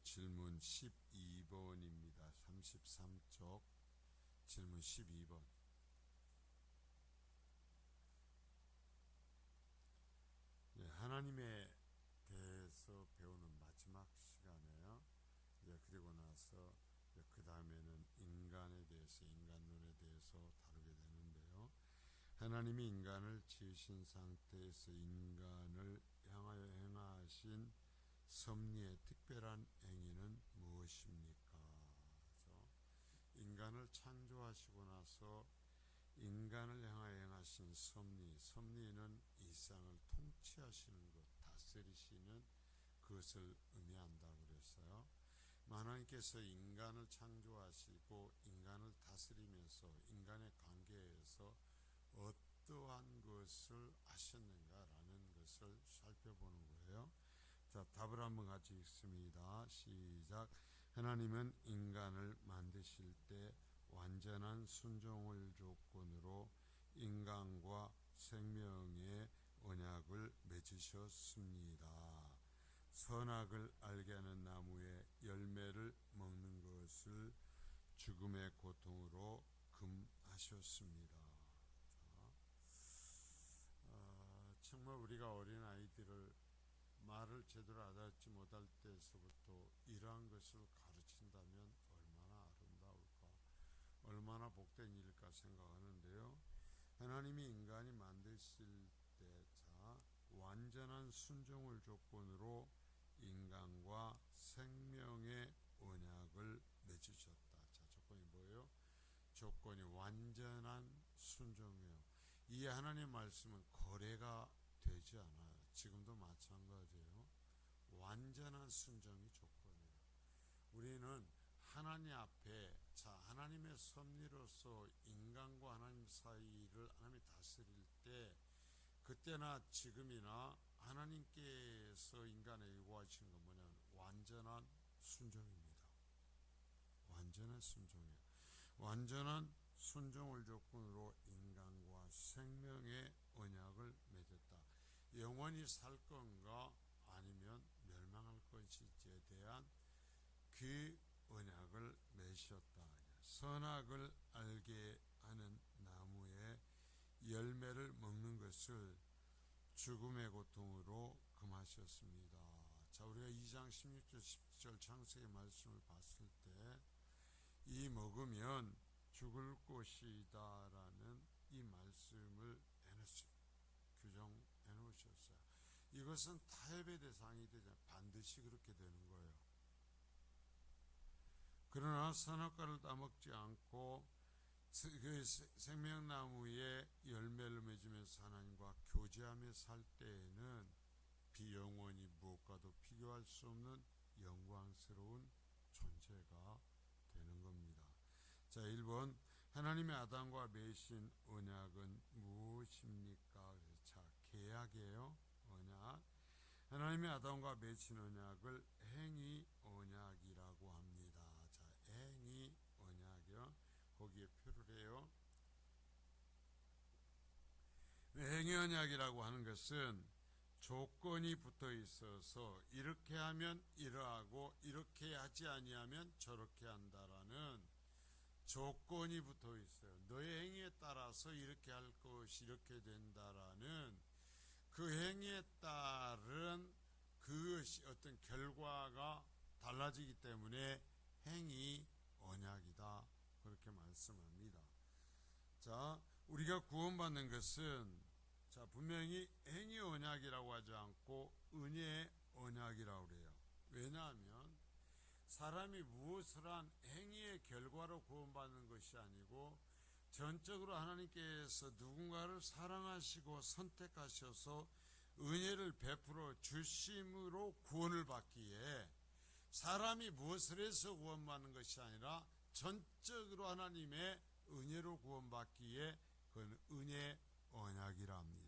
질문 12번입니다. 33쪽 질문 12번. 하나님에 대해서 배우는 마지막 시간이에요. 그리고 나서 그 다음에는 인간에 대해서, 인간론에 대해서 다루게 되는데요. 하나님이 인간을 지으신 상태에서 인간을 향하여 행하신 섭리의 특별한 행위는 무엇입니까? 인간을 창조하시고 나서 인간을 향하여 행하신 섭리는 이 세상을 통치하시는 것, 다스리시는 그것을 의미한다고 그랬어요. 하나님께서 인간을 창조하시고 인간을 다스리면서 인간의 관계에서 어떠한 것을 하셨는가라는 것을 살펴보는 거예요. 자, 답을 한번 같이 읽습니다. 시작. 하나님은 인간을 만드실 때 완전한 순종을 조건으로 인간과 생명의 언약을 맺으셨습니다. 선악을 알게 하는 나무의 열매를 먹는 것을 죽음의 고통으로 금하셨습니다. 정말 우리가 어린아이들을 말을 제대로 알아듣지 못할 때서부터 이러한 것을 가르친다면 얼마나 아름다울까, 얼마나 복된 일일까 생각하는데요. 하나님이 인간이 만드실 때 완전한 순종을 조건으로 인간과 생명의 언약을 맺으셨다. 조건이 뭐예요? 조건이 완전한 순종이에요. 이 하나님의 말씀은 거래가 되지 않아요. 지금도 마찬가지예요. 완전한 순종이 조건이에요. 우리는 하나님 앞에 하나님의 섭리로서 인간과 하나님 사이를 하나님이 다스릴 때, 그때나 지금이나 하나님께서 인간에 요구하시는 건 뭐냐면 완전한 순종입니다. 완전한 순종이에요. 완전한 순종을 조건으로 인간과 생명의 언약을 맺었다. 영원히 살 건가 아니면 멸망할 것인지에 대한 그 언약을 맺으셨다. 선악을 알게 하는 나무의 열매를 먹는 것을 죽음의 고통으로 금하셨습니다. 자, 우리가 2장 16절 17절 창세기 말씀을 봤을 때 이 먹으면 죽을 것이다 라는 이 말씀을 규정해 놓으셨어요. 이것은 타협의 대상이 되지 반드시 그렇게 되는 거예요. 그러나 선악과를 따먹지 않고 그 생명나무의 열매를 맺으면서 하나님과 교제하며 살 때에는 비영원히 무엇과도 비교할 수 없는 영광스러운 존재가 되는 겁니다. 자, 1번. 하나님의 아담과 맺으신 언약은 무엇입니까? 자, 계약이에요. 언약. 하나님의 아담과 맺으신 언약을 행위 언약이라고 합니다. 자, 행위 언약이요. 거기에 표를 해요. 행위 언약이라고 하는 것은 조건이 붙어 있어서 이렇게 하면 이러하고 이렇게 하지 아니하면 저렇게 한다라는 조건이 붙어 있어요. 너의 행위에 따라서 이렇게 할 것이 이렇게 된다라는 그 행위에 따른 그것이 어떤 결과가 달라지기 때문에 행위 언약이다, 그렇게 말씀합니다. 자, 우리가 구원받는 것은 분명히 행위 언약이라고 하지 않고 은혜 언약이라고 그래요. 왜냐하면 사람이 무엇을 한 행위의 결과로 구원받는 것이 아니고 전적으로 하나님께서 누군가를 사랑하시고 선택하셔서 은혜를 베풀어 주심으로 구원을 받기에 사람이 무엇을 해서 구원받는 것이 아니라 전적으로 하나님의 은혜로 구원받기에 그건 은혜 언약이라 합니다.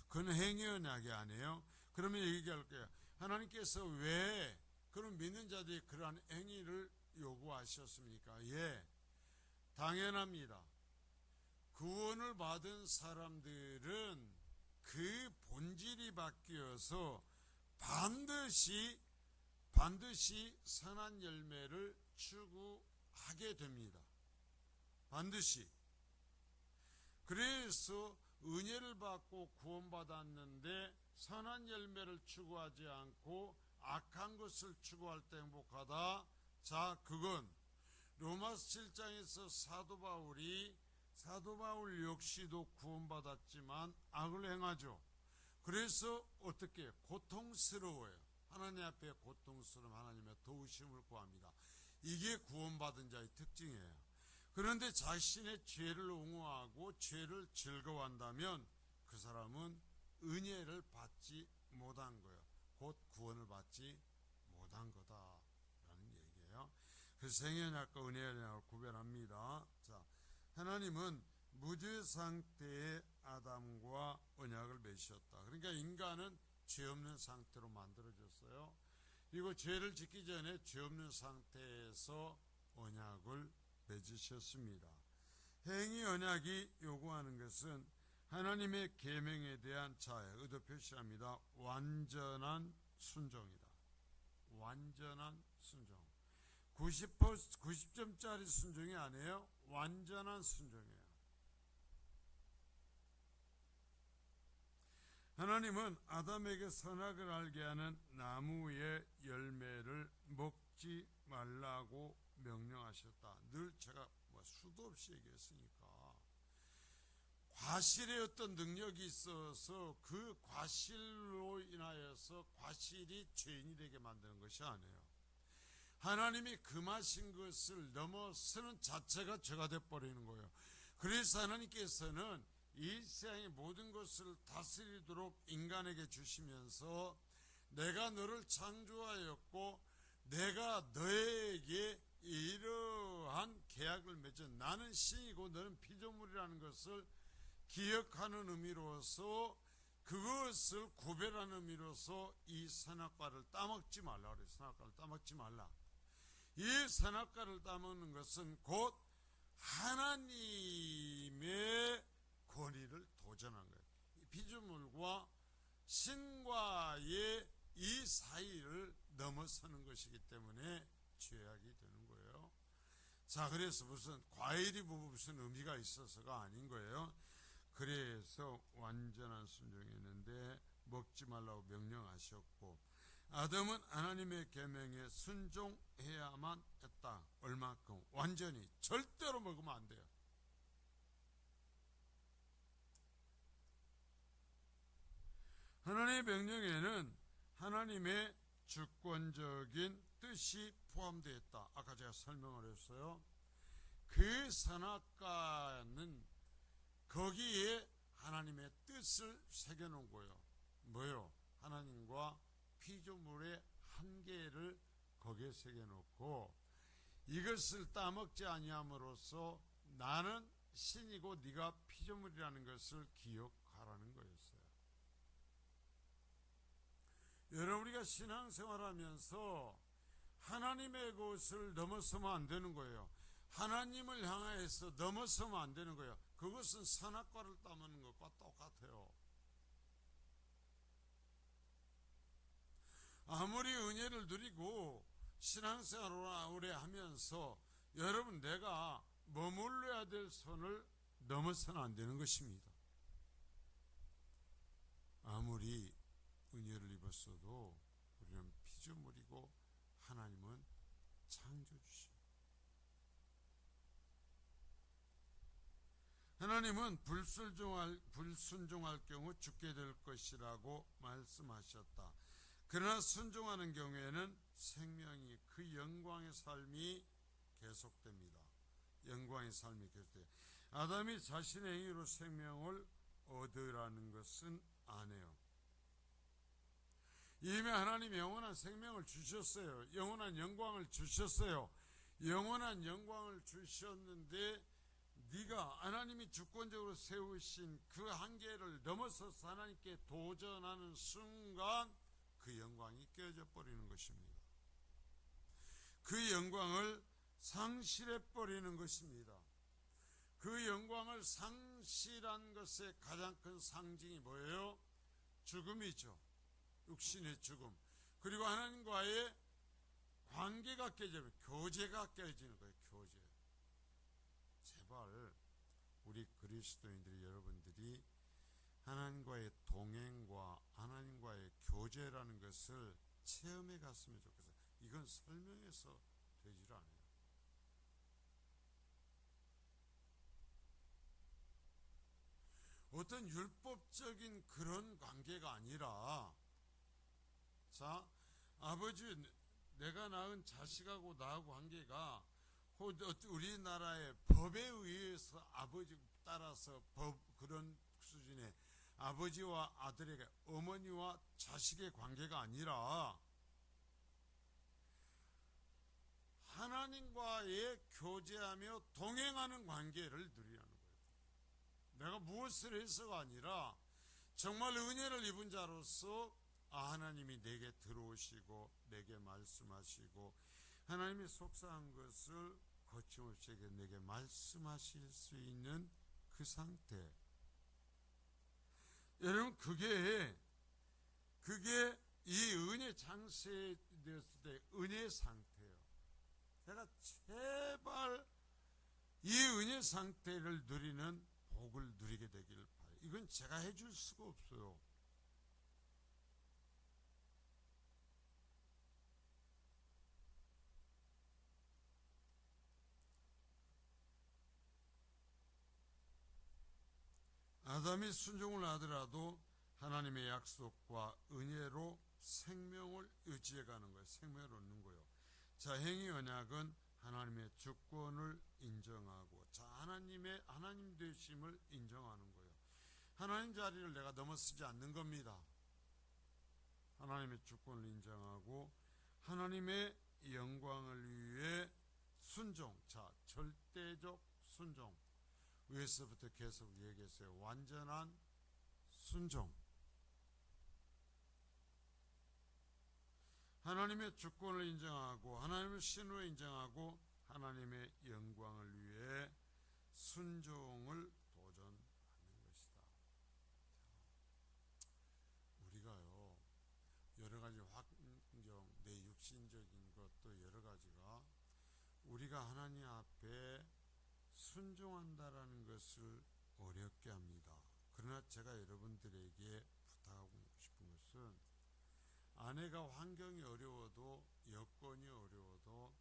그건 행위 언약이 아니에요. 그러면 얘기할게요. 하나님께서 왜 그런 믿는 자들이 그러한 행위를 요구하셨습니까? 예, 당연합니다. 구원을 받은 사람들은 그 본질이 바뀌어서 반드시 반드시 선한 열매를 추구하게 됩니다. 반드시. 그래서 은혜를 받고 구원받았는데 선한 열매를 추구하지 않고 악한 것을 추구할 때 행복하다. 자, 그건 로마서 7장에서 사도 바울 역시도 구원받았지만 악을 행하죠. 그래서 어떻게 고통스러워요. 하나님 앞에 고통스러움, 하나님의 도우심을 구합니다. 이게 구원받은 자의 특징이에요. 그런데 자신의 죄를 옹호하고 죄를 즐거워한다면 그 사람은 은혜를 받지 못한 거예요. 곧 구원을 받지 못한 거다라는 얘기예요. 그래서 생연약과 은혜연약을 구별합니다. 자, 하나님은 무죄 상태의 아담과 언약을 맺으셨다. 그러니까 인간은 죄 없는 상태로 만들어졌어요. 그리고 죄를 짓기 전에 죄 없는 상태에서 언약을 맺으셨습니다. 행위 언약이 요구하는 것은 하나님의 계명에 대한 의도 표시합니다. 완전한 순종이다. 완전한 순종. 90점짜리 순종이 아니에요. 완전한 순종이에요. 하나님은 아담에게 선악을 알게 하는 나무의 열매를 먹지 말라고 명령하셨다. 늘 제가 수도 없이 얘기했으니까. 과실의 어떤 능력이 있어서 그 과실로 인하여서 과실이 죄인이 되게 만드는 것이 아니에요. 하나님이 금하신 것을 넘어서는 자체가 죄가 되어버리는 거예요. 그래서 하나님께서는 이 세상의 모든 것을 다스리도록 인간에게 주시면서 내가 너를 창조하였고 내가 너에게 이러한 계약을 맺어 나는 신이고 너는 피조물이라는 것을 기억하는 의미로서 그것을 구별하는 의미로서 이 선악과를 따먹지 말라 그래요. 선악과를 따먹지 말라. 이 선악과를 따먹는 것은 곧 하나님의 권위를 도전한 거예요. 피조물과 신과의 이 사이를 넘어서는 것이기 때문에 죄악이 되는 거예요. 자, 그래서 무슨 과일이 무슨 의미가 있어서가 아닌 거예요. 그래서 완전한 순종했는데 먹지 말라고 명령하셨고 아담은 하나님의 계명에 순종해야만 했다. 얼마큼? 완전히 절대로 먹으면 안 돼요. 하나님의 명령에는 하나님의 주권적인 뜻이 포함되어 있다. 아까 제가 설명을 했어요. 그 선악과는 거기에 하나님의 뜻을 새겨놓은 거예요. 뭐요? 하나님과 피조물의 한계를 거기에 새겨놓고 이것을 따먹지 아니함으로써 나는 신이고 네가 피조물이라는 것을 기억하라는 거였어요. 여러분, 우리가 신앙생활하면서 하나님의 것을 넘어서면 안 되는 거예요. 하나님을 향해서 넘어서면 안 되는 거예요. 그것은 선악과를 따먹는 것과 똑같아요. 아무리 은혜를 누리고 신앙생활을 오래 하면서 여러분 내가 머물러야 될 선을 넘어서는 안 되는 것입니다. 아무리 은혜를 입었어도 우리는 피조물이고 하나님은 창조주십니다. 하나님은 불순종할 경우 죽게 될 것이라고 말씀하셨다. 그러나 순종하는 경우에는 생명이 그 영광의 삶이 계속됩니다. 영광의 삶이 계속돼요. 아담이 자신의 행위로 생명을 얻으라는 것은 아니에요. 이미 하나님이 영원한 생명을 주셨어요. 영원한 영광을 주셨어요. 영원한 영광을 주셨는데 네가 하나님이 주권적으로 세우신 그 한계를 넘어서서 하나님께 도전하는 순간 그 영광이 깨어져 버리는 것입니다. 그 영광을 상실해 버리는 것입니다. 그 영광을 상실한 것의 가장 큰 상징이 뭐예요? 죽음이죠. 육신의 죽음. 그리고 하나님과의 관계가 깨지면 교제가 깨지는 거예요. 교제. 제발 우리 그리스도인들이, 여러분들이 하나님과의 동행과 하나님과의 교제라는 것을 체험해 갔으면 좋겠어요. 이건 설명해서 되질 않아요. 어떤 율법적인 그런 관계가 아니라, 자, 아버지, 내가 낳은 자식하고 나하고 관계가 우리나라의 법에 의해서 아버지 따라서 법 그런 수준의 아버지와 아들에게, 어머니와 자식의 관계가 아니라 하나님과의 교제하며 동행하는 관계를 누리는 거예요. 내가 무엇을 해서가 아니라 정말 은혜를 입은 자로서 하나님이 내게 들어오시고 내게 말씀하시고 하나님이 속삭한 것을 거침없이 내게 말씀하실 수 있는 그 상태. 여러분, 그게 이 은혜 장세에 되었을 때 은혜 상태예요. 제가 제발 이 은혜 상태를 누리는 복을 누리게 되기를 바라요. 이건 제가 해줄 수가 없어요. 아담이 순종을 하더라도 하나님의 약속과 은혜로 생명을 유지해 가는 거예요. 생명을 얻는 거예요. 자, 행위 언약은 하나님의 주권을 인정하고, 자, 하나님 되심을 인정하는 거예요. 하나님 자리를 내가 넘어서지 않는 겁니다. 하나님의 주권을 인정하고 하나님의 영광을 위해 순종. 자, 절대적 순종. 위에서부터 계속 얘기했어요. 완전한 순종. 하나님의 주권을 인정하고 하나님의 신으로 인정하고 하나님의 영광을 위해 순종을 도전하는 것이다. 우리가요, 여러 가지 환경, 내 육신적인 것도 여러 가지가 우리가 하나님 앞에 순종한다라는 것을 어렵게 합니다. 그러나 제가 여러분들에게 부탁하고 싶은 것은, 아내가 환경이 어려워도, 여건이 어려워도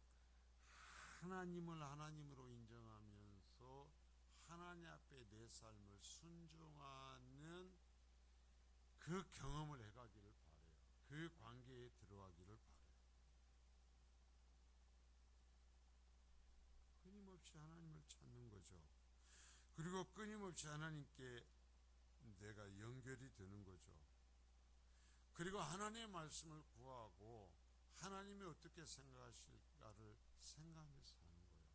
하나님을 하나님으로 인정하면서 하나님 앞에 내 삶을 순종하는 그 경험을 해가기를 바라요. 그 관계에 들어가기를 바라요. 끊임없이 하나님을 찾는 거죠. 그리고 끊임없이 하나님께 내가 연결이 되는 거죠. 그리고 하나님의 말씀을 구하고 하나님이 어떻게 생각하실까를 생각하면서 하는 거예요.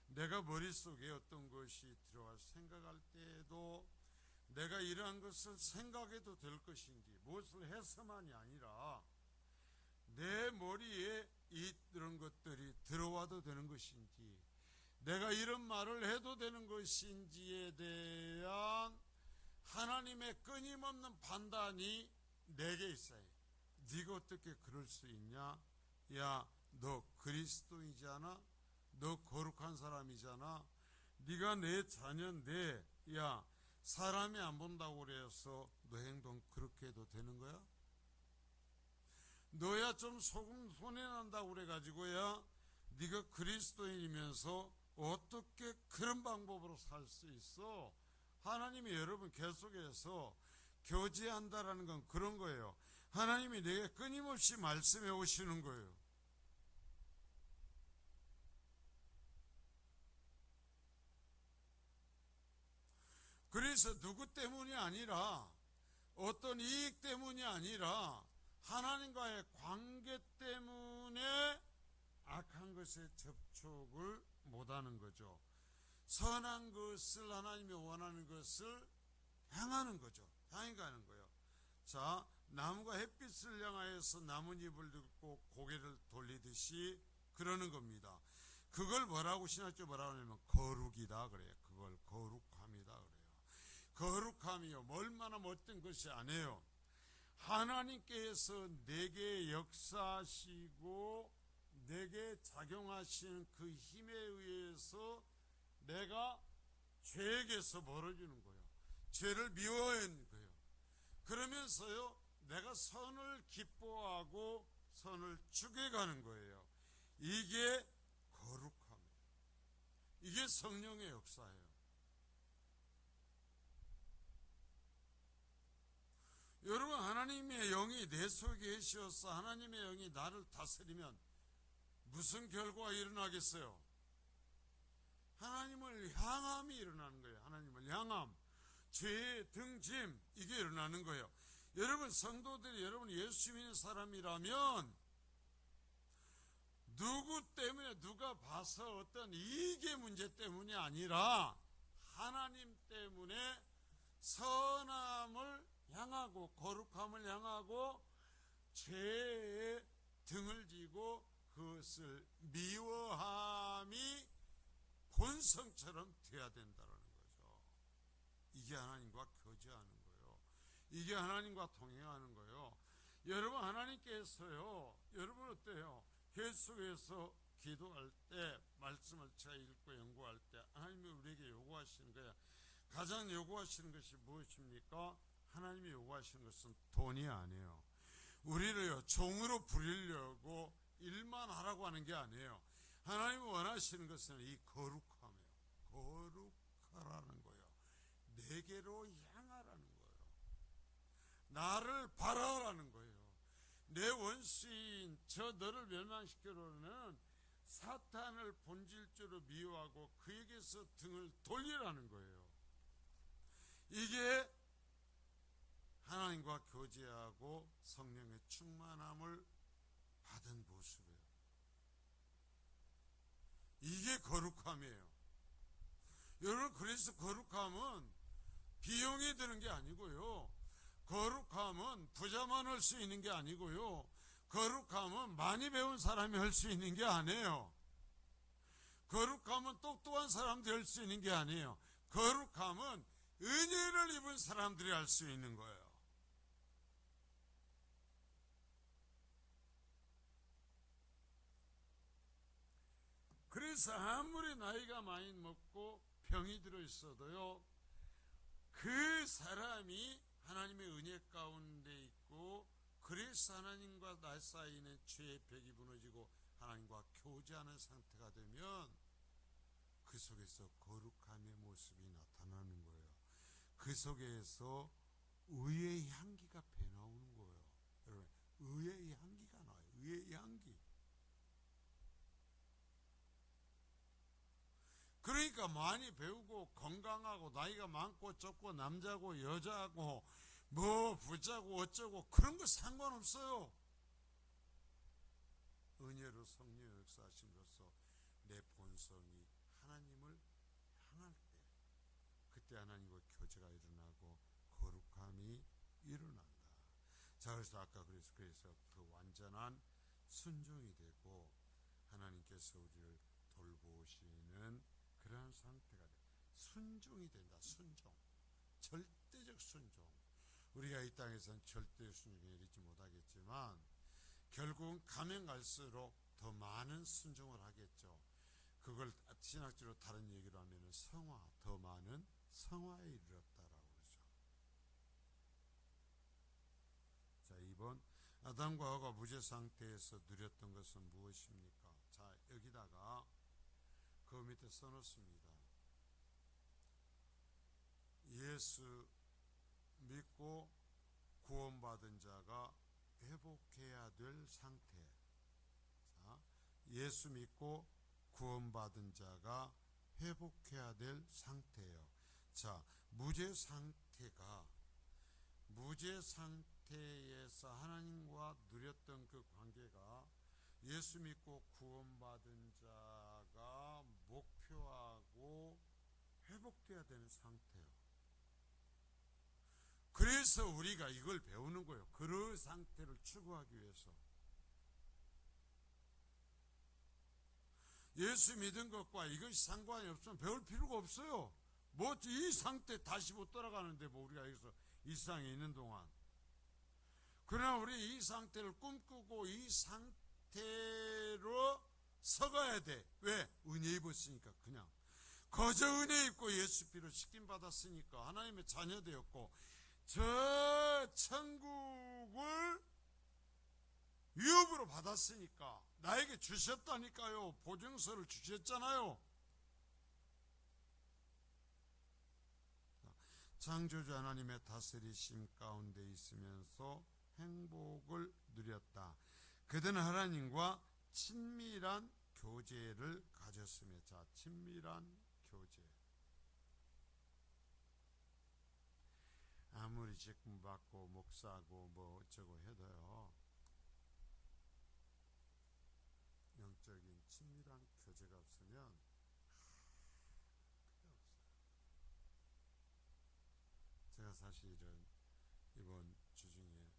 내가 머릿속에 어떤 것이 들어갈 생각할 때에도 내가 이러한 것을 생각해도 될 것인지, 무엇을 해서만이 아니라 내 머리에 이런 것들이 들어와도 되는 것인지, 내가 이런 말을 해도 되는 것인지에 대한 하나님의 끊임없는 판단이 내게 있어요. 네가 어떻게 그럴 수 있냐? 야, 너 그리스도이잖아? 너 거룩한 사람이잖아? 네가 내 자녀인데, 야, 사람이 안 본다고 그래서 너 행동 그렇게 해도 되는 거야? 너야 좀 소금 손해난다고 그래가지고야 네가 그리스도인이면서 어떻게 그런 방법으로 살 수 있어? 하나님이 여러분 계속해서 교제한다라는 건 그런 거예요. 하나님이 내게 끊임없이 말씀해 오시는 거예요. 그래서 누구 때문이 아니라, 어떤 이익 때문이 아니라 하나님과의 관계 때문에 악한 것에 접촉을 못하는 거죠. 선한 것을, 하나님이 원하는 것을 향하는 거죠. 향해 가는 거예요. 자, 나무가 햇빛을 향하여서 나뭇잎을 듣고 고개를 돌리듯이 그러는 겁니다. 그걸 뭐라고 신학교 뭐라고 하냐면 거룩이다 그래요. 그걸 거룩함이다 그래요. 거룩함이요, 얼마나 멋진 것이 아니에요. 하나님께서 내게 역사하시고 내게 작용하시는 그 힘에 의해서 내가 죄에게서 멀어지는 거예요. 죄를 미워하는 거예요. 그러면서요, 내가 선을 기뻐하고 선을 죽여가는 거예요. 이게 거룩함이에요. 이게 성령의 역사예요. 여러분, 하나님의 영이 내 속에 계셔서 하나님의 영이 나를 다스리면 무슨 결과가 일어나겠어요? 하나님을 향함이 일어나는 거예요. 하나님을 향함, 죄의 등짐, 이게 일어나는 거예요. 여러분, 성도들이 여러분 예수 믿는 사람이라면 누구 때문에, 누가 봐서 어떤 이익의 문제 때문이 아니라 하나님 때문에 선함을 향하고 거룩함을 향하고 죄의 등을 지고 그것을 미워함이 본성처럼 되어야 된다는 거죠. 이게 하나님과 교제하는 거예요. 이게 하나님과 동행하는 거예요. 여러분, 하나님께서요, 여러분 어때요? 교회 속에서 기도할 때, 말씀을 제가 읽고 연구할 때 하나님이 우리에게 요구하시는 거예요. 가장 요구하시는 것이 무엇입니까? 하나님이 요구하시는 것은 돈이 아니에요. 우리를요, 종으로 부리려고 일만 하라고 하는 게 아니에요. 하나님이 원하시는 것은 이 거룩함이에요. 거룩하라는 거예요. 내게로 향하라는 거예요. 나를 바라라는 거예요. 내 원수인 저 너를 멸망시키려는 사탄을 본질적으로 미워하고 그에게서 등을 돌리라는 거예요. 이게 하나님과 교제하고 성령의 충만함을 받은 모습이에요. 이게 거룩함이에요. 여러분, 그래서 거룩함은 비용이 드는 게 아니고요. 거룩함은 부자만 할 수 있는 게 아니고요. 거룩함은 많이 배운 사람이 할 수 있는 게 아니에요. 거룩함은 똑똑한 사람들이 할 수 있는 게 아니에요. 거룩함은 은혜를 입은 사람들이 할 수 있는 거예요. 그래서 아무리 나이가 많이 먹고 병이 들어 있어도요, 그 사람이 하나님의 은혜 가운데 있고, 그래서 하나님과 나 사이에는 죄의 벽이 무너지고 하나님과 교제하는 상태가 되면 그 속에서 거룩함의 모습이 나타나는 거예요. 그 속에서 의의 향기가 배나오는 거예요. 여러분, 의의 향기가 나와요. 의의 향기. 그러니까 많이 배우고 건강하고 나이가 많고 적고 남자고 여자고 뭐 부자고 어쩌고 그런 거 상관없어요. 은혜로 성령의 역사하심으로써 내 본성이 하나님을 향할 때, 그때 하나님과 교제가 일어나고 거룩함이 일어난다. 자, 그래서 아까 그래서 그 완전한 순종이 되고 하나님께서 우리를 돌보시는 그러한 상태가 돼. 순종이 된다. 순종. 절대적 순종. 우리가 이 땅에서는 절대 순종에 이르지 못하겠지만 결국은 가면 갈수록 더 많은 순종을 하겠죠. 그걸 신학적으로 다른 얘기로 하면 성화, 더 많은 성화에 이르렀다라고 그러죠. 자, 2번, 아담과 하와가 무죄 상태에서 누렸던 것은 무엇입니까? 자, 여기다가 그 밑에 써놓습니다. 예수 믿고 구원받은 자가 회복해야 될 상태. 자, 예수 믿고 구원받은 자가 회복해야 될 상태예요. 자, 무죄 상태에서 하나님과 누렸던 그 관계가 예수 믿고 구원받은 자가 목표하고 회복돼야 되는 상태예요. 그래서 우리가 이걸 배우는 거예요. 그런 상태를 추구하기 위해서. 예수 믿은 것과 이것이 상관이 없으면 배울 필요가 없어요. 뭐 이 상태 다시 못 돌아가는데 뭐 우리가 여기서 이 세상에 있는 동안. 그러나 우리 이 상태를 꿈꾸고 이 상태를 상태로 서가야 돼. 왜? 은혜 입었으니까. 그냥 거저 은혜 입고 예수 피로 씻김 받았으니까 하나님의 자녀 되었고, 저 천국을 유업으로 받았으니까 나에게 주셨다니까요. 보증서를 주셨잖아요. 창조주 하나님의 다스리심 가운데 있으면서 행복을 누렸다. 그들은 하나님과 친밀한 교제를 가졌으며, 자, 친밀한 교제. 아무리 직분 받고 목사고 뭐 어쩌고 해도요, 영적인 친밀한 교제가 없으면 필요 없어요. 제가 사실은 이번 주 중에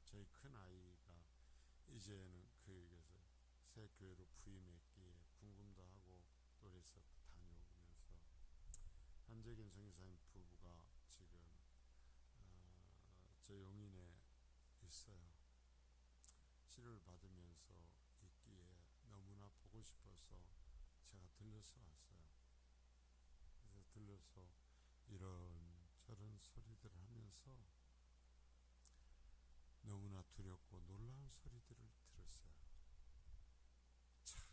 저희 큰 아이가 이제는 교육에서 새 교회로 부임했기에 궁금도 하고 노래 수업 다녀오면서 한재균 선교사님 부부가 지금 저 용인에 있어요. 치료를 받으면서 있기에 너무나 보고 싶어서 제가 들려서 왔어요. 그래서 들려서 이런 저런 소리들을 하면서 너무나 두렵고 놀라운 소리들을 들었어요. 참,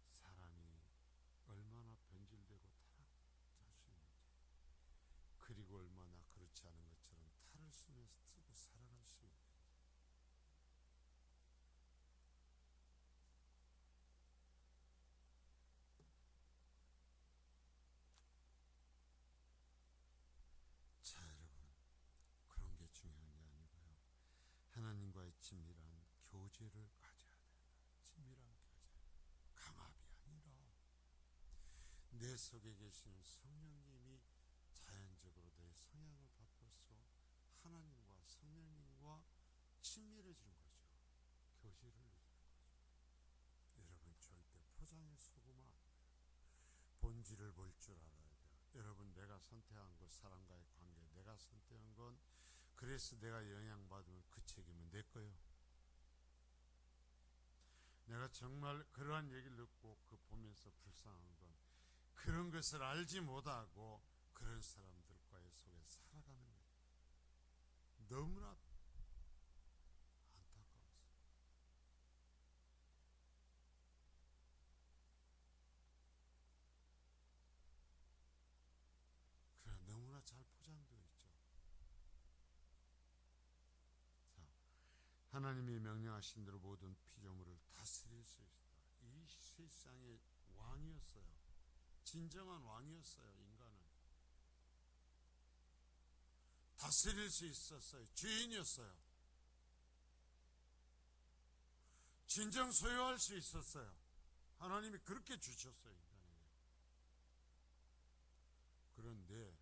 사람이 얼마나 변질되고 타락할 수 있는지, 그리고 얼마나 그렇지 않은 것처럼 탈을 쓰고 살아갈 수 있는지. 자, 여러분, 그런 게 중요한 게 아니고요, 하나님과의 친밀한 교제를 가져야 된다. 친밀한 교제, 강압이 아니라 내 속에 계시는 성령님이 자연적으로 내 성향을 바꿔서 하나님과 성령님과 친밀해지는 거죠. 교제를 누리는 거죠. 여러분, 절대 포장에 속으면 안 돼요. 본질을 볼 줄 알아야 돼요. 여러분, 내가 선택한 것, 사람과의 관계, 내가 선택한 건, 그래서 내가 영향받으면 그 책임은 내 거예요. 내가 정말 그러한 얘기를 듣고 그 보면서 불쌍한 건, 그런 것을 알지 못하고 그런 사람들과의 속에 살아가는 거예요. 너무나 안타까웠어요. 그래, 너무나 잘 포장되어 있죠. 자, 하나님이 명령하신 대로 모든 피조물을 다스릴 수 있다. 이 세상의 왕이었어요. 진정한 왕이었어요. 인간은 다스릴 수 있었어요. 주인이었어요. 진정 소유할 수 있었어요. 하나님이 그렇게 주셨어요. 인간에게. 그런데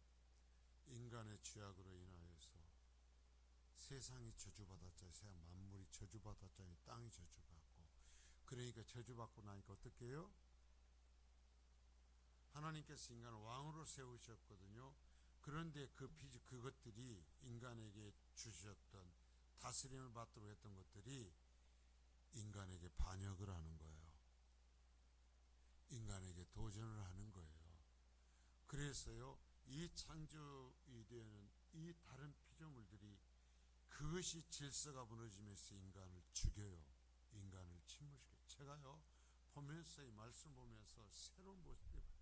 인간의 죄악으로 인하여서 세상이 저주받았잖아요. 세상 만물이 저주받았잖아요. 땅이 저주받고. 그러니까 저주받고 나니까 어떻게 해요? 하나님께서 인간을 왕으로 세우셨거든요. 그런데 그것들이 인간에게 주셨던 다스림을 받도록 했던 것들이 인간에게 반역을 하는 거예요. 인간에게 도전을 하는 거예요. 그래서요, 이 창조이 되는 이 다른 피조물들이 그것이 질서가 무너지면서 인간을 죽여요. 인간을 침몰시켜요. 제가요, 보면서 이 말씀 보면서 새로운 모습이 봐요.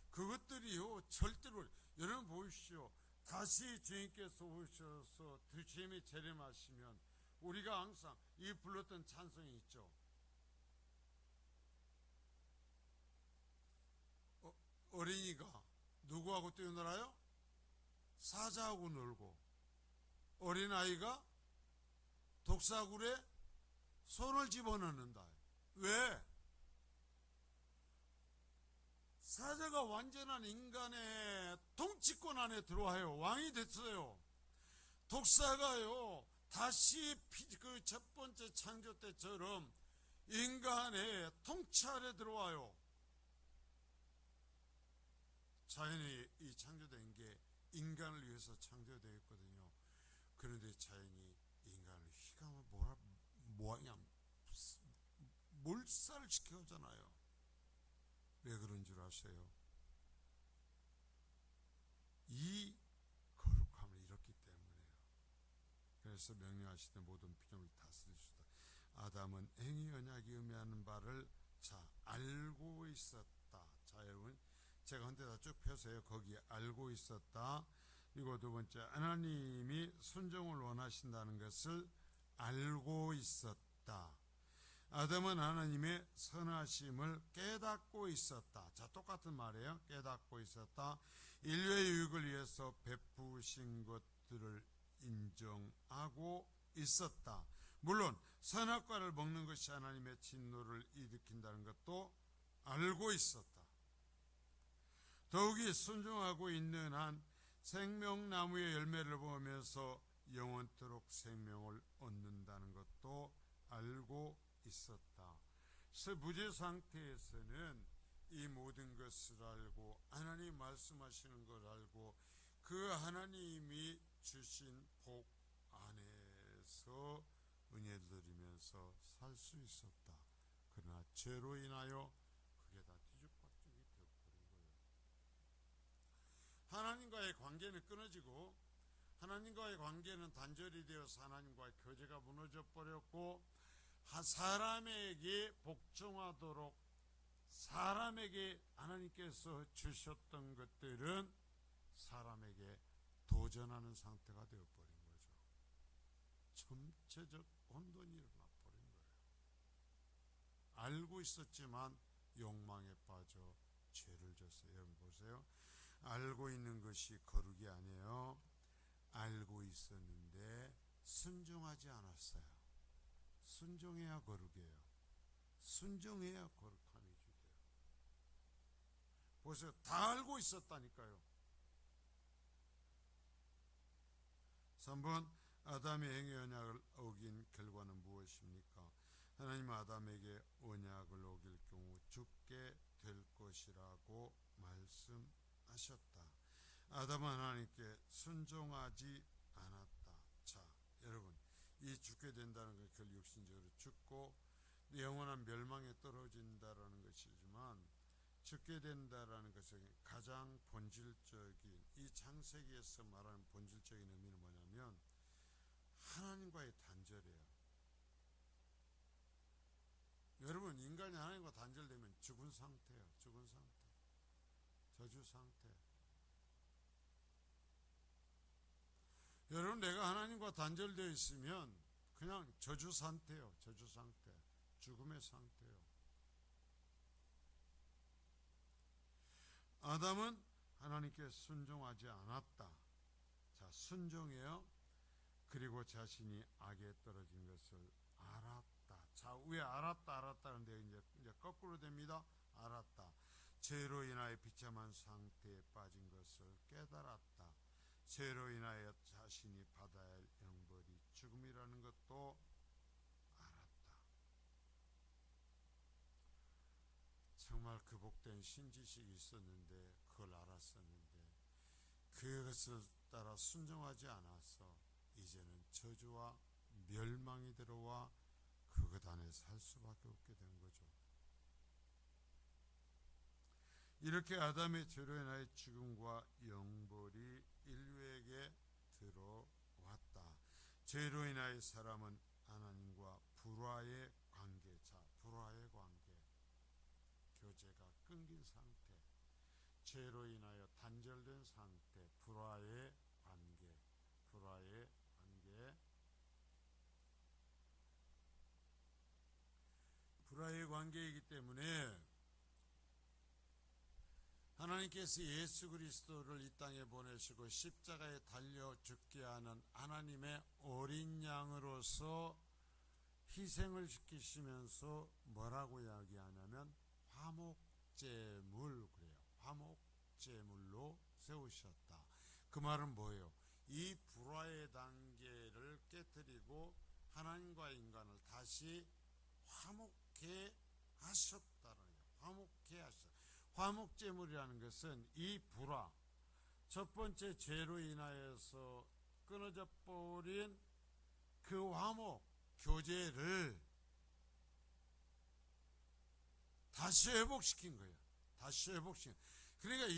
그것들이요, 절대로, 여러분 보십시오. 다시 주님께서 오셔서 주님이 재림하시면 우리가 항상 이 불렀던 찬송이 있죠. 어린이가 누구하고 뛰어놀아요? 사자하고 놀고, 어린아이가 독사굴에 손을 집어넣는다. 왜? 사자가 완전한 인간의 통치권 안에 들어와요. 왕이 됐어요. 독사가요, 다시 그 첫 번째 창조 때처럼 인간의 통치 아래 들어와요. 자연이 이 창조된 게 인간을 위해서 창조되었거든요. 그런데 자연이 인간을 휘감아 뭐하냐 몰살시켜잖아요. 왜 그런 줄 아세요? 이 거룩함을 잃었기 때문에요. 그래서 명령하시되 모든 피조물을 다스리시다. 아담은 행위 언약이 의미하는 바를 알고 있었다. 자, 여러분 제가 한데다 쭉 펴서요. 거기에 알고 있었다. 그리고 두 번째, 하나님이 순종을 원하신다는 것을 알고 있었다. 아담은 하나님의 선하심을 깨닫고 있었다. 자, 똑같은 말이에요. 깨닫고 있었다. 인류의 유익을 위해서 베푸신 것들을 인정하고 있었다. 물론 선악과를 먹는 것이 하나님의 진노를 일으킨다는 것도 알고 있었다. 더욱이 순종하고 있는 한 생명나무의 열매를 보면서 영원토록 생명을 얻는다는 것도 알고 있었다. 무죄 상태에서는 이 모든 것을 알고 하나님 말씀하시는 걸 알고 그 하나님이 주신 복 안에서 은혜를 누리면서 살 수 있었다. 그러나 죄로 인하여 그게 다 뒤죽박죽이 되어버린 거예요. 하나님과의 관계는 끊어지고 하나님과의 관계는 단절이 되어서 하나님과의 교제가 무너져 버렸고 사람에게 복종하도록 사람에게 하나님께서 주셨던 것들은 사람에게 도전하는 상태가 되어버린 거죠. 전체적 혼돈이 일어나 버린 거예요. 알고 있었지만 욕망에 빠져 죄를 졌어요. 여러분 보세요. 알고 있는 것이 거룩이 아니에요. 알고 있었는데 순종하지 않았어요. 순종해야 거룩이에요. 순종해야 거룩함이 주돼요. 보세요. 다 알고 있었다니까요. 3번 아담의 행위 언약을 어긴 결과는 무엇입니까? 하나님은 아담에게 언약을 어길 경우 죽게 될 것이라고 말씀하셨다. 아담은 하나님께 순종하지 않았다. 자, 여러분 이 죽게 된다는 건 결 육신적으로 죽고 영원한 멸망에 떨어진다라는 것이지만 죽게 된다라는 것은 가장 본질적인 이 창세기에서 말하는 본질적인 의미는 뭐냐면 하나님과의 단절이에요. 여러분 인간이 하나님과 단절되면 죽은 상태예요. 죽은 상태. 저주 상태. 여러분 내가 하나님과 단절되어 있으면 그냥 저주 상태예요. 저주 상태. 죽음의 상태예요. 아담은 하나님께 순종하지 않았다. 자, 순종해요. 그리고 자신이 악에 떨어진 것을 알았다. 자, 왜 알았다 하는데 이제 거꾸로 됩니다. 알았다. 죄로 인하여 비참한 상태에 빠진 것을 깨달았다. 죄로 인하여 자신이 받아야 할 형벌이 죽음이라는 것도 알았다. 정말 그 복된 신지식이 있었는데 그걸 알았었는데 그것을 따라 순종하지 않아서 이제는 저주와 멸망이 들어와 그것 안에 살 수밖에 없게 된 거죠. 이렇게 아담의 죄로 인하여 죽음과 영벌이 인류에게 들어왔다. 죄로 인하여 사람은 하나님과 불화의 관계, 불화의 관계, 교제가 끊긴 상태, 죄로 인하여 단절된 상태, 불화의 관계, 불화의 관계이기 때문에 하나님께서 예수 그리스도를 이 땅에 보내시고 십자가에 달려 죽게 하는 하나님의 어린 양으로서 희생을 시키시면서 뭐라고 이야기하냐면 화목제물 그래요. 화목제물로 세우셨다. 그 말은 뭐예요? 이 불화의 단계를 깨뜨리고 하나님과 인간을 다시 화목케 하셨다는 거예요. 화목케 하셨다. 화목제물이라는 것은 이 불화, 첫 번째 죄로 인하여서 끊어져 버린 그 화목 교제를 다시 회복시킨 거예요. 다시 회복시킨. 그러니까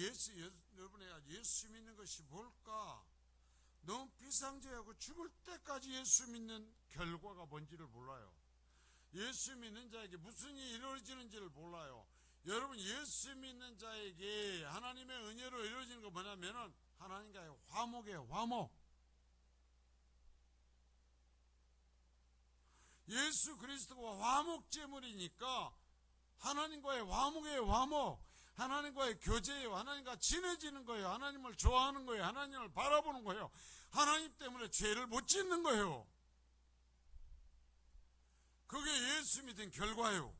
여러분이 예수 믿는 것이 뭘까? 너무 비상제하고 죽을 때까지 예수 믿는 결과가 뭔지를 몰라요. 예수 믿는 자에게 무슨 일이 이루어지는지를 몰라요. 여러분, 예수 믿는 자에게 하나님의 은혜로 이루어지는 거 뭐냐면은 하나님과의 화목이에요. 화목. 예수 그리스도가 화목제물이니까 하나님과의 화목이에요. 화목. 하나님과의 교제예요. 하나님과 친해지는 거예요. 하나님을 좋아하는 거예요. 하나님을 바라보는 거예요. 하나님 때문에 죄를 못 짓는 거예요. 그게 예수 믿은 결과예요.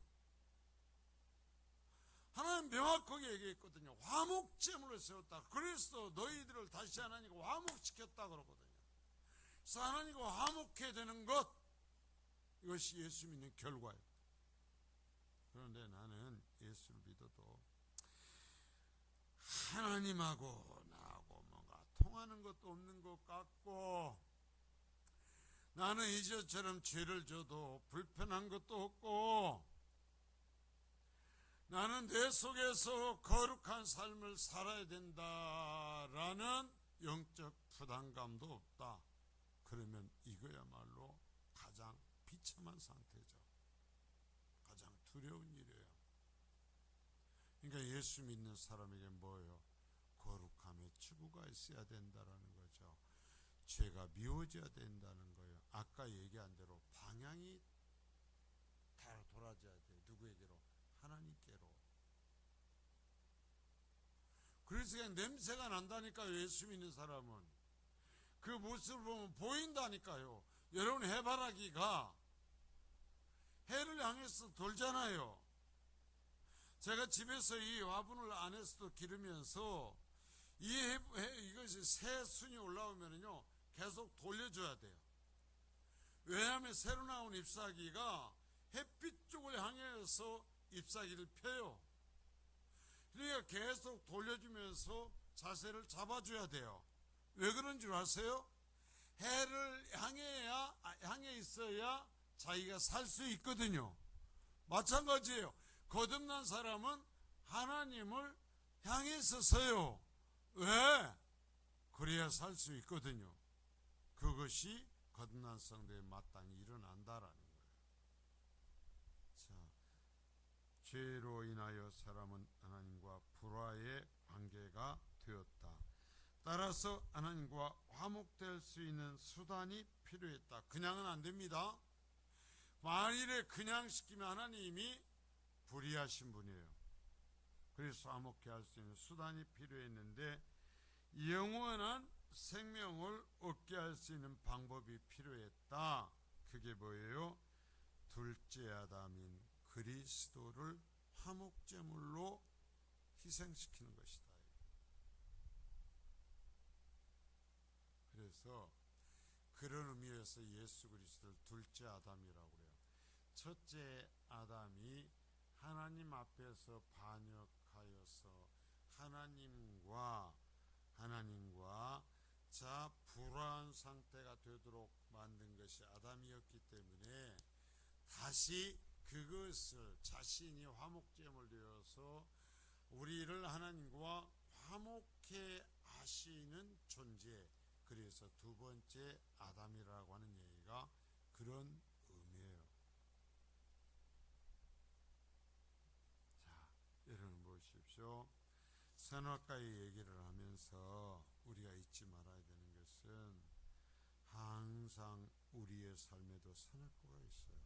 하나님 명확하게 얘기했거든요. 화목제물을 세웠다. 그래서 너희들을 다시 하나님과 화목시켰다 그러거든요. 그래서 하나님과 화목해야 되는 것, 이것이 예수 믿는 결과예요. 그런데 나는 예수를 믿어도 하나님하고 나하고 뭔가 통하는 것도 없는 것 같고, 나는 이제처럼 죄를 져도 불편한 것도 없고, 나는 내 속에서 거룩한 삶을 살아야 된다라는 영적 부담감도 없다. 그러면 이거야말로 가장 비참한 상태죠. 가장 두려운 일이에요. 그러니까 예수 믿는 사람에게 뭐예요? 거룩함의 추구가 있어야 된다라는 거죠. 죄가 미워져야 된다는 거예요. 아까 얘기한 대로 방향이 다 돌아져야 돼요. 누구에게로? 하나님께로. 그래서 그냥 냄새가 난다니까요. 예수 믿는 사람은 그 모습을 보면 보인다니까요. 여러분, 해바라기가 해를 향해서 돌잖아요. 제가 집에서 이 화분을 안에서도 기르면서 이것이 새 순이 올라오면요 계속 돌려줘야 돼요. 왜냐하면 새로 나온 잎사귀가 햇빛 쪽을 향해서 잎사귀를 펴요. 그러니까 계속 돌려주면서 자세를 잡아줘야 돼요. 왜 그런 줄 아세요? 해를 향해 있어야 자기가 살 수 있거든요. 마찬가지예요. 거듭난 사람은 하나님을 향해서 서요. 왜? 그래야 살 수 있거든요. 그것이 거듭난 성도에 마땅히 일어난다라는 거예요. 자, 죄로 인하여 사람은 하나님과 불화의 관계가 되었다. 따라서 하나님과 화목될 수 있는 수단이 필요했다. 그냥은 안 됩니다. 만일에 그냥 시키면 하나님이 불의하신 분이에요. 그래서 화목케 할 수 있는 수단이 필요했는데 영원한 생명을 얻게 할 수 있는 방법이 필요했다. 그게 뭐예요? 둘째 아담인 그리스도를 화목제물로 희생시키는 것이다. 그래서 그런 의미에서 예수 그리스도를 둘째 아담이라고 그래요. 첫째 아담이 하나님 앞에서 반역하여서 하나님과 불화한 상태가 되도록 만든 것이 아담이었기 때문에 다시 그것을 자신이 화목제물 되어서 우리를 하나님과 화목해 하시는 존재, 그래서 두 번째 아담이라고 하는 얘기가 그런 의미예요. 자, 여러분 보십시오. 선악과의 얘기를 하면서 우리가 잊지 말아야 되는 것은 항상 우리의 삶에도 선악과가 있어요.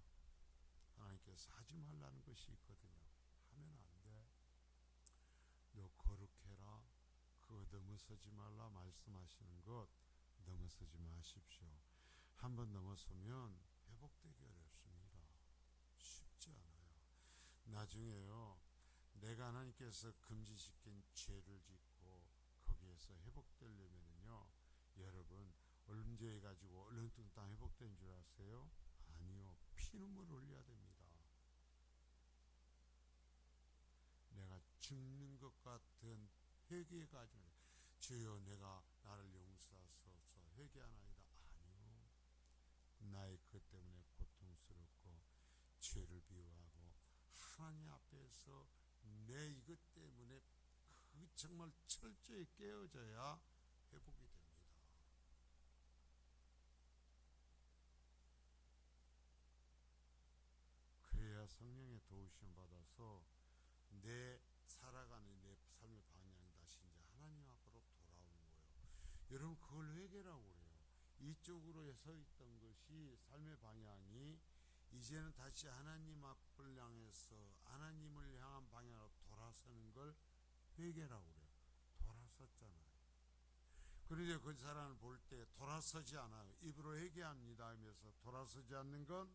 하나님께서 하지 말라는 것이 있거든요. 하면 안 돼. 너 거룩해라. 그거 넘어서지 말라 말씀하시는 것 넘어서지 마십시오. 한번 넘어서면 회복되기 어렵습니다. 쉽지 않아요. 나중에요, 내가 하나님께서 금지시킨 죄를 짓고 거기에서 회복되려면요, 여러분 언제 가지고 얼른뚱 땅 회복된 줄 아세요? 아니요, 피눈물 흘려야 됩니다. 내가 죽는 것 같은 회개가 아니라 주여 내가 나를 용서하소서 회개하나이다. 아니요. 나의 그 때문에 고통스럽고 죄를 비워하고 하나님 앞에서 내 이것 때문에 그 정말 철저히 깨어져야 회복이 됩니다. 그래야 성령의 도우심 받아서 내 살아가는 내 삶의 방향이 다시 이제 하나님 앞으로 돌아오는 거예요. 여러분 그걸 회개라고 그래요. 이쪽으로 서 있던 것이 삶의 방향이 이제는 다시 하나님 앞을 향해서 하나님을 향한 방향으로 돌아서는 걸 회개라고 그래요. 돌아섰잖아요. 그런데 그 사람을 볼 때 돌아서지 않아요. 입으로 회개합니다 하면서 돌아서지 않는 건